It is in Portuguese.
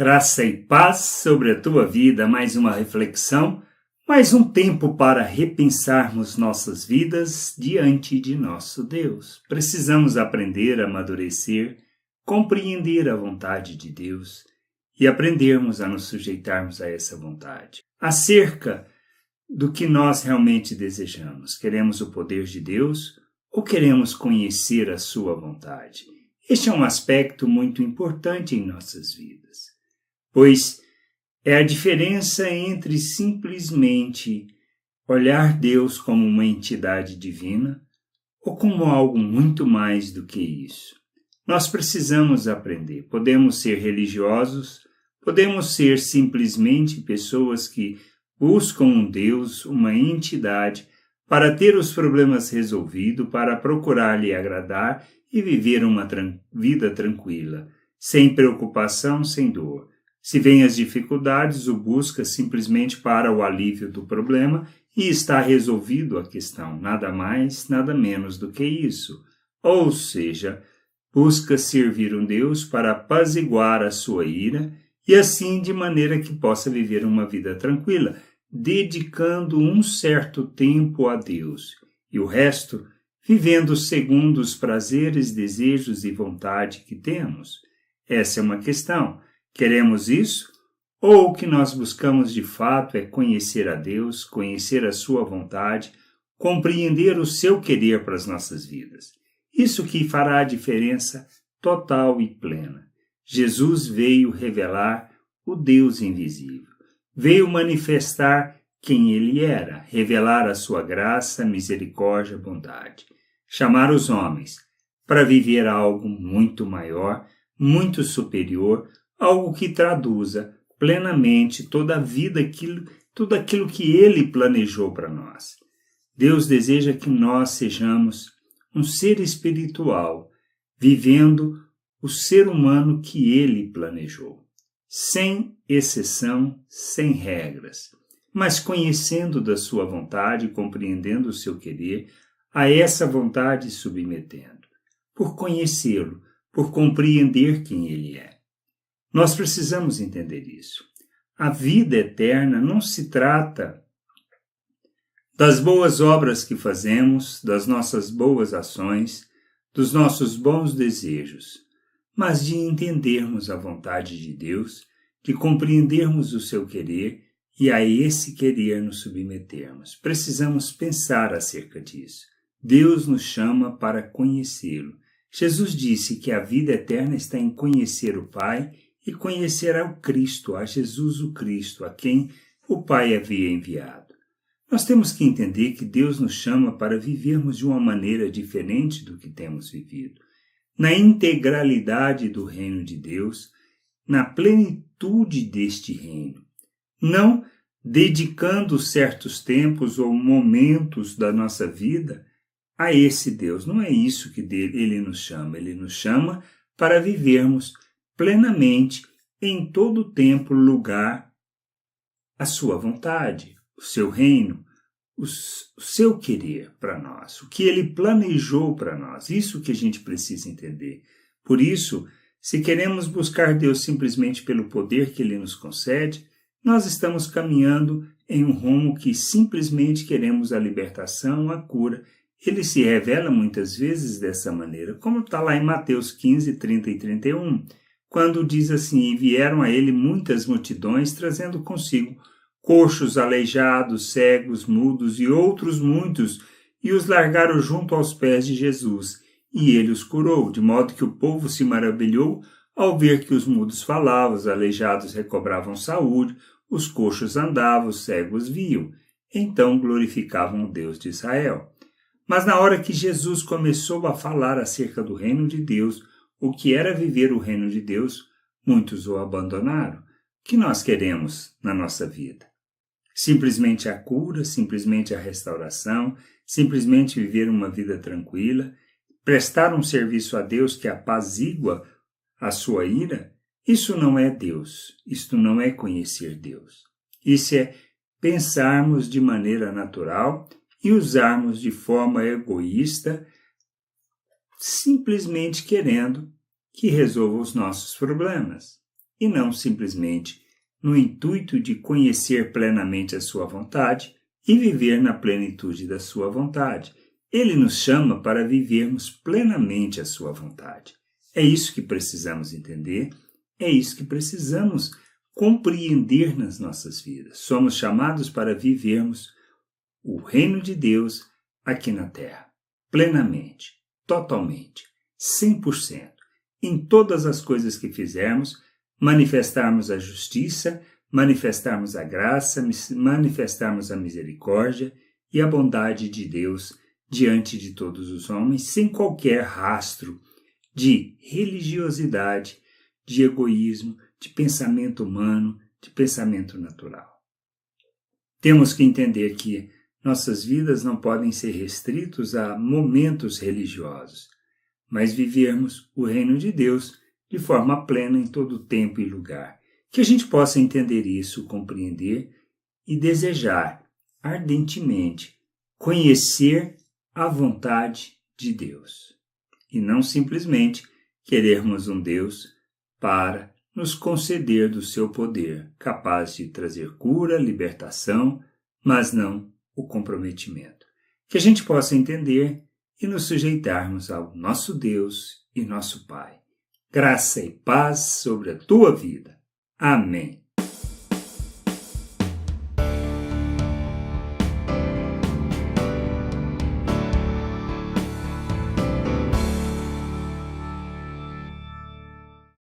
Graça e paz sobre a tua vida, mais uma reflexão, mais um tempo para repensarmos nossas vidas diante de nosso Deus. Precisamos aprender a amadurecer, compreender a vontade de Deus e aprendermos a nos sujeitarmos a essa vontade. Acerca do que nós realmente desejamos, queremos o poder de Deus ou queremos conhecer a sua vontade? Este é um aspecto muito importante em nossas vidas. Pois é a diferença entre simplesmente olhar Deus como uma entidade divina ou como algo muito mais do que isso. Nós precisamos aprender. Podemos ser religiosos, podemos ser simplesmente pessoas que buscam um Deus, uma entidade, para ter os problemas resolvidos, para procurar lhe agradar e viver uma vida tranquila, sem preocupação, sem dor. Se vêm as dificuldades, o busca simplesmente para o alívio do problema e está resolvido a questão, nada mais, nada menos do que isso. Ou seja, busca servir um Deus para apaziguar a sua ira e assim de maneira que possa viver uma vida tranquila, dedicando um certo tempo a Deus e o resto vivendo segundo os prazeres, desejos e vontade que temos. Essa é uma questão. Queremos isso? Ou o que nós buscamos de fato é conhecer a Deus, conhecer a sua vontade, compreender o seu querer para as nossas vidas? Isso que fará a diferença total e plena. Jesus veio revelar o Deus invisível. Veio manifestar quem ele era, revelar a sua graça, misericórdia, bondade. Chamar os homens para viver algo muito maior, muito superior, algo que traduza plenamente toda a vida, tudo aquilo que ele planejou para nós. Deus deseja que nós sejamos um ser espiritual, vivendo o ser humano que ele planejou, sem exceção, sem regras, mas conhecendo da sua vontade, compreendendo o seu querer, a essa vontade submetendo, por conhecê-lo, por compreender quem ele é. Nós precisamos entender isso. A vida eterna não se trata das boas obras que fazemos, das nossas boas ações, dos nossos bons desejos, mas de entendermos a vontade de Deus, de compreendermos o seu querer e a esse querer nos submetermos. Precisamos pensar acerca disso. Deus nos chama para conhecê-lo. Jesus disse que a vida eterna está em conhecer o Pai e conhecer ao Cristo, a Jesus o Cristo, a quem o Pai havia enviado. Nós temos que entender que Deus nos chama para vivermos de uma maneira diferente do que temos vivido, na integralidade do reino de Deus, na plenitude deste reino, não dedicando certos tempos ou momentos da nossa vida a esse Deus. Não é isso que ele nos chama. Ele nos chama para vivermos plenamente, em todo o tempo, lugar, a sua vontade, o seu reino, o seu querer para nós, o que ele planejou para nós. Isso que a gente precisa entender. Por isso, se queremos buscar Deus simplesmente pelo poder que ele nos concede, nós estamos caminhando em um rumo que simplesmente queremos a libertação, a cura. Ele se revela muitas vezes dessa maneira, como está lá em Mateus 15, 30 e 31, quando diz assim: e vieram a ele muitas multidões, trazendo consigo coxos, aleijados, cegos, mudos e outros muitos, e os largaram junto aos pés de Jesus, e ele os curou, de modo que o povo se maravilhou ao ver que os mudos falavam, os aleijados recobravam saúde, os coxos andavam, os cegos viam. Então glorificavam o Deus de Israel. Mas na hora que Jesus começou a falar acerca do reino de Deus, o que era viver o reino de Deus, muitos o abandonaram. O que nós queremos na nossa vida? Simplesmente a cura, simplesmente a restauração, simplesmente viver uma vida tranquila, prestar um serviço a Deus que apazigua a sua ira? Isso não é Deus, isto não é conhecer Deus. Isso é pensarmos de maneira natural e usarmos de forma egoísta, simplesmente querendo que resolva os nossos problemas. e não simplesmente no intuito de conhecer plenamente a sua vontade e viver na plenitude da sua vontade. Ele nos chama para vivermos plenamente a sua vontade. É isso que precisamos entender, é isso que precisamos compreender nas nossas vidas. Somos chamados para vivermos o reino de Deus aqui na terra, plenamente, totalmente, 100%. Em todas as coisas que fizermos, manifestarmos a justiça, manifestarmos a graça, manifestarmos a misericórdia e a bondade de Deus diante de todos os homens, sem qualquer rastro de religiosidade, de egoísmo, de pensamento humano, de pensamento natural. Temos que entender que nossas vidas não podem ser restritos a momentos religiosos, mas vivermos o reino de Deus de forma plena em todo tempo e lugar. Que a gente possa entender isso, compreender e desejar ardentemente conhecer a vontade de Deus. E não simplesmente querermos um Deus para nos conceder do seu poder, capaz de trazer cura, libertação, mas não o comprometimento. Que a gente possa entender e nos sujeitarmos ao nosso Deus e nosso Pai. Graça e paz sobre a tua vida. Amém.